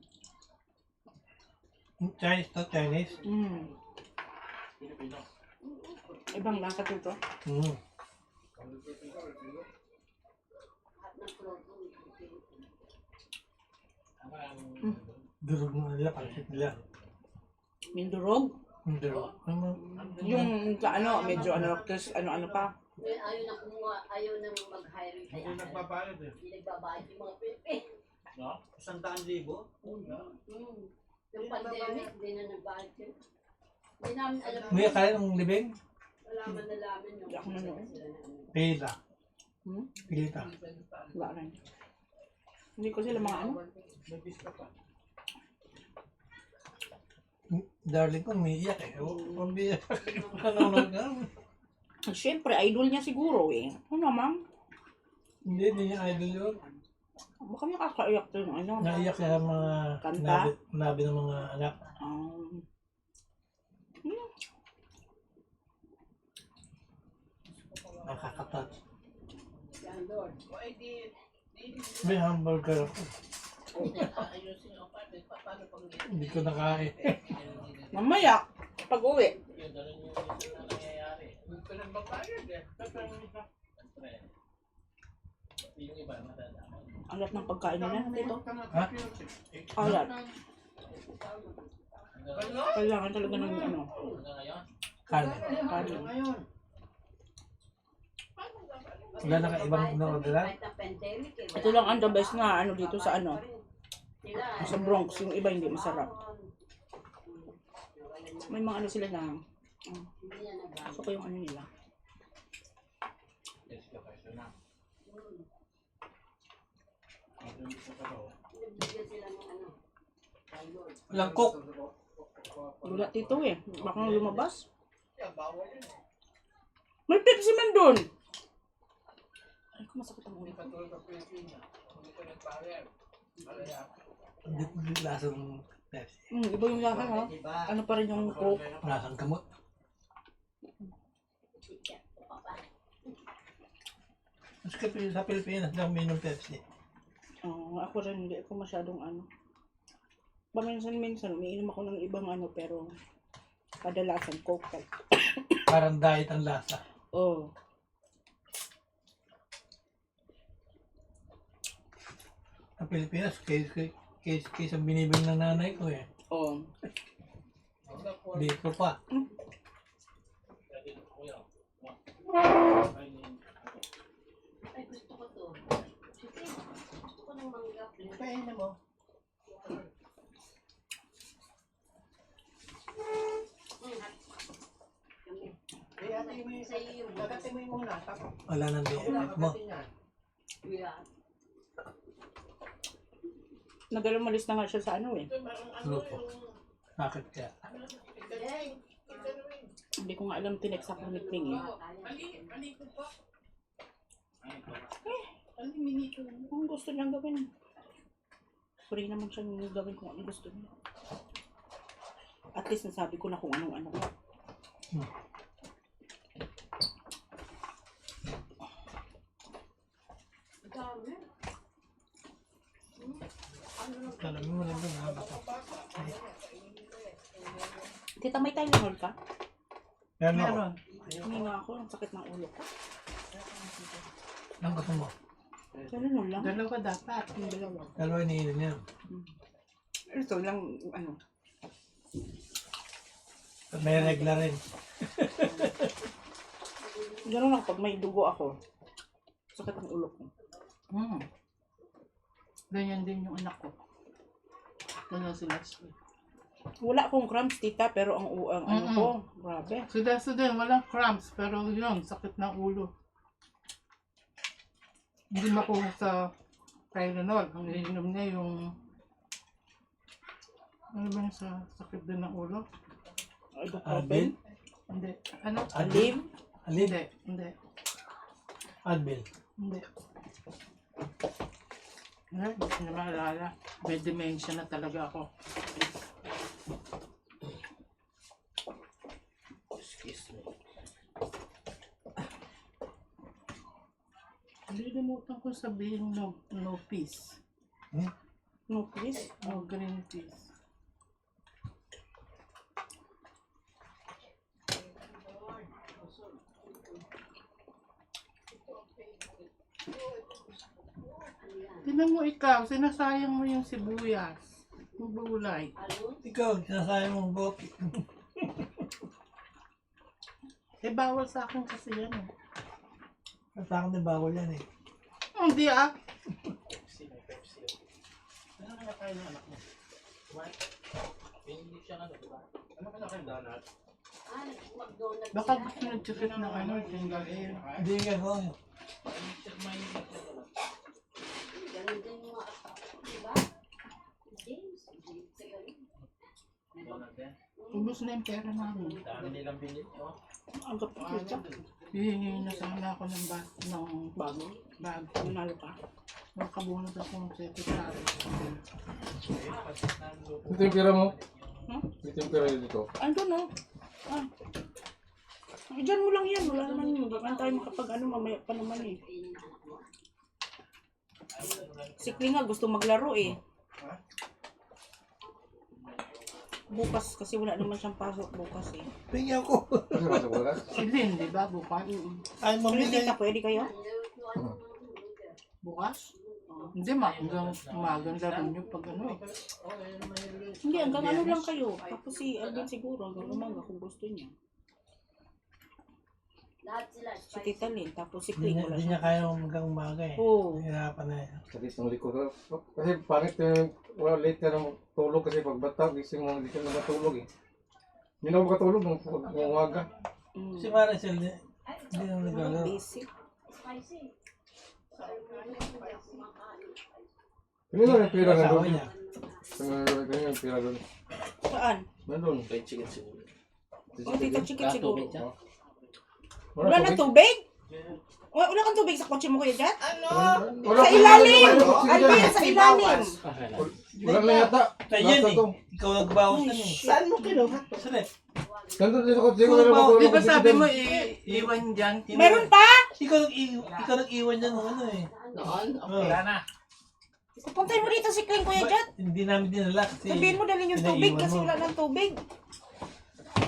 Chinese to Chinese. Ibang lasa dito. Durog mo nila, pansit nila. Mindurog. Durog. Yung ano, medyo ano, kasi ano pa. Ayaw na kumuha, ayaw na mag-hire kaya. Hindi nagbabayad eh. Hindi nagbabayad yung mga Pilipin. 100,000? Yung pandemic, hindi na nagbayad yun. Hindi namin alam. May kaya ng libing? Wala man nalaman yung Hindi ako nanood. Pila. Pilita. Wala rin. Hindi ko sila mga ano. Darling ko, umiiyak eh. Umiiyak. Nanonood ka. Siyempre, idol niya siguro eh. Ano naman? Hindi niya idol yun. Baka nakakaiyak to yung ano. Naiyak sa mga Kanta? nabi ng mga anak. Nakakatat. O, di May hamburger ako. Ayusin ang paano pag Hindi ko nakain. Mamaya, pag uwi. Yun, ganun yung minsan na nangyayari. Hindi ko nang mapayag eh. Siyempre, yung iba, matanda. Alat ng pagkain nila dito. Ha? Alat. Hanggang Kailangan talaga ng ano. ngayon, Kanin. Kanin. Ngayon. Wala na ka ibang na-orderan? Kahit na pandemic eh. Ito lang ang the best na ano dito sa ano. Sila, Sa Bronx. Yung iba hindi masarap. May mga ano sila na. hindi na nagbago. Gusto ko yung ano nila. yes, kapag ito na. Nabigyan sila ng ano. ayun. Walang cook. Wala dito eh. Baka lumabas. May Pepsi man doon. Ay, ko masakit ang ulo. Hindi lasang Pepsi. Iba yung lasa ha. Ano pa rin yung Coke. Lasang gamot. Mas sa Pilipinas lang uminom Pepsi. Ako rin hindi ako masyadong ano. Paminsan-minsan umiinom ako ng ibang ano pero kadalasan Coke. Parang diet ang lasa. Oh. Sa Pilipinas, case ang binibili ng nanay ko eh. Oh. Dito pa. Ay, gusto ko to. Sige, gusto ko ng mangga. Pain na mo. Kami. Eh, ate mo yung Sa iyo yung Gagati mo yung muna. Tapos, Wala nang BFF mo. yeah. Nagalumalis na nga siya sa ano eh. Grupo. Bakit kaya? Hindi ko nga alam tinex ako ni Kling eh. Ang gusto niyang gawin. Free naman siyang gawin kung ano gusto niya. At least nasabi ko na kung anong ano. Dami. Alam mo rin doon ha. Tita, may Tylenol ka? Meron. Hindi nga ako, ang sakit ng ulo ko. Ang gusto mo? Tylenol lang. Dalawa dapat. Yung dalawa. Dalawa iniinom niya. Ito lang, ano. May regla rin. Gano'n lang pag may dugo ako. Sakit ang ulo ko. Ganyan din yung anak ko. Ganyan sila. Wala akong cramps, tita, pero ang ano ko, grabe. Sila din, walang cramps, pero yun, sakit ng ulo. Hindi makuha sa Tylenol. Ang ininom niya yung... Ano ba yung sa sakit din ng ulo? Ibuprofen? Hindi. Ano? Aleve? Hindi. Hindi. Advil. Hindi. Ay, hindi ko na maalala. May dementia na talaga ako. Excuse me. Nalimutan ko sabihin no peace. No, please. No green peas. Tinan mo ikaw, sinasayang mo yung sibuyas. Yung gulay. Ikaw, sinasayang mong boki. Eh, bawal sa akin kasi yan eh. Sa akin din bawal yan eh. Hindi ah. Ano kaya kain ng anak mo? Kumain? Hindi siya ano, diba? Ano kaya kain donut? Ah, McDonald's. Baka gusto nag-chicken ng ano, finger ale. Hindi nga gawin. Ganun din yung mga diba? James. Donut din. Ubus na yung pera namin. Dami nilang binili, oh. Ang kapit ka. Hihingi na sana ako ng Bago. bag. Nanalo ka. Nakabunod ako ng secretary. Ito yung pira mo? Hmm? Ito yung pira yun dito. Ando no. Ah. Diyan mo lang yan. Wala naman yun. Baka tayo makapag ano mamaya pa naman eh. Si Kling nga gusto maglaro eh. Bukas kasi wala naman siyang pasok bukas eh. Tingnan ko. Kasi masok ka. Si Lynn, di ba? Bukas. Ay, Pero mamili. tita, pwede kayo? Bukas? Hindi, hanggang umagang laro nyo pag ano eh. Hindi, hanggang ano lang kayo. Tapos si Alvin siguro hanggang umaga kung gusto niya. Si Tita Lynn, tapos si Kling wala Hindi niya siya. kaya hanggang umaga eh. Oo. Nahirapan na eh. Sakit ng likod. Kasi pangit yung wala late ka ng tulog kasi pag bata, gising mo, hindi ka na matulog eh. Hindi na ako makatulog ng umaga. Si Maricel, hindi na naglalaro. Basic. Hindi na yung pira na Asawa doon. niya. Hindi na yung pira doon. Saan? Nandun. Kay chicken siguro. O, Tita Chicken siguro. Tubig dyan. Wala na tubig? Wala kang tubig sa kotse mo kuya Jet? Wala Sa pa- ilalim! wala- Alvin, sa ilalim! Wala na yata. Kaya Last yan na eh. to. Ikaw nagbawas na eh. Saan mo kinuha? Saan eh? Nandun din ako. Di ko na lang ako. Di ba sabi mo iwan dyan? Meron pa? Ikaw nag-iwan dyan ng ano eh. Noon? Okay. Wala na. Pupuntahin mo dito si Kling kuya Jet. Hindi namin dinala kasi Sabihin mo dalhin yung tubig pinaiwan kasi mo. wala ng tubig.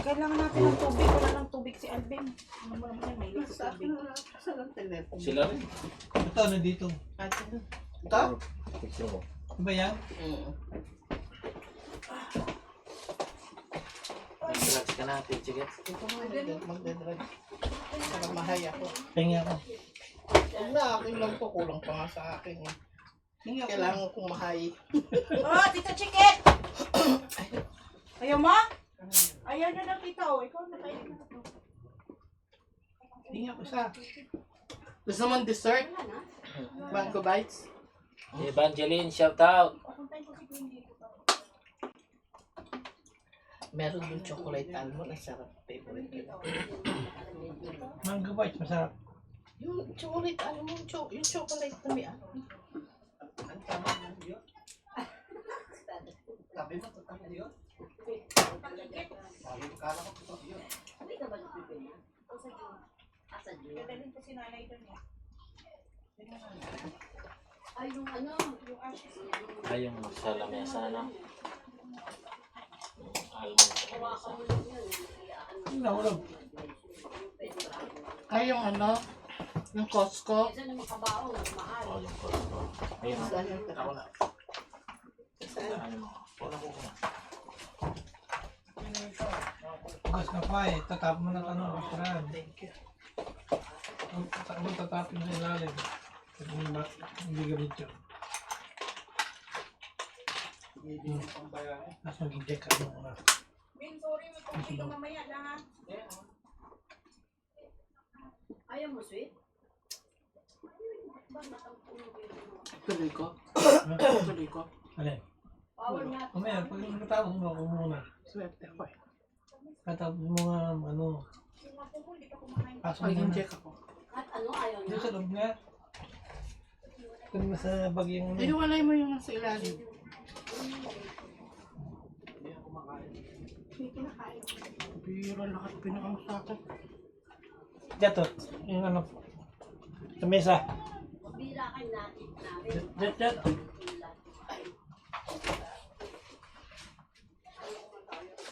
Kailangan natin ng tubig. Wala ng tubig si Alvin. Ano mo naman yan, may likas tubig. Sila rin. Ito, nandito. Ito? Picture ko. Diba yan? Relax ka na, chicken. Magdadrugs. Para mahay ako. Hingi ako. Huwag na, akin lang to. Kulang pa nga sa akin. Kailangan kong mahay. Oh, Tita Chicken! Ayaw mo? Ayaw na lang tita oh. Ikaw na tayo. Hingi ako isa. Gusto mong dessert? Mango bites? Evangeline, shout out. Meron yung chocolate almond. Ang sarap. Favorite ko na. Mango bites, masarap. Yung chocolate almond, yung chocolate na may ano. Ang tawag na yun? Sabi mo, tutang na yun? Dadalhin ko si nanay doon eh. Ay, yung sa lamesa, no? Almond sa lamesa. Nahulog. Ay, yung ano? Yung Costco? Oh, yung Costco. Ayun. Saan yung ako na? Ano mo? Wala ko na. Bukas na pa eh. Tatap mo ng ano. Restaurant. Thank you. Ang tatapin na ilalim. Hindi ganito. Tapos mag-inject ka mo na. Bin, sorry, magpapay ka mamaya lang ha. Ayaw mo, sweet? Tuloy ko? Tuloy ko? Alin? Mamaya, pag nakatapos mo ako muna. Swerte ko eh. Katapos mo nga, ano, pasok mo na. Mag-inject ako. Dito sa loob nga. Kung nasa bagyang, Iwalay mo yung nasa ilalim. Pero lahat pinakang sa akin. dito, yung ano, sa mesa. Dito,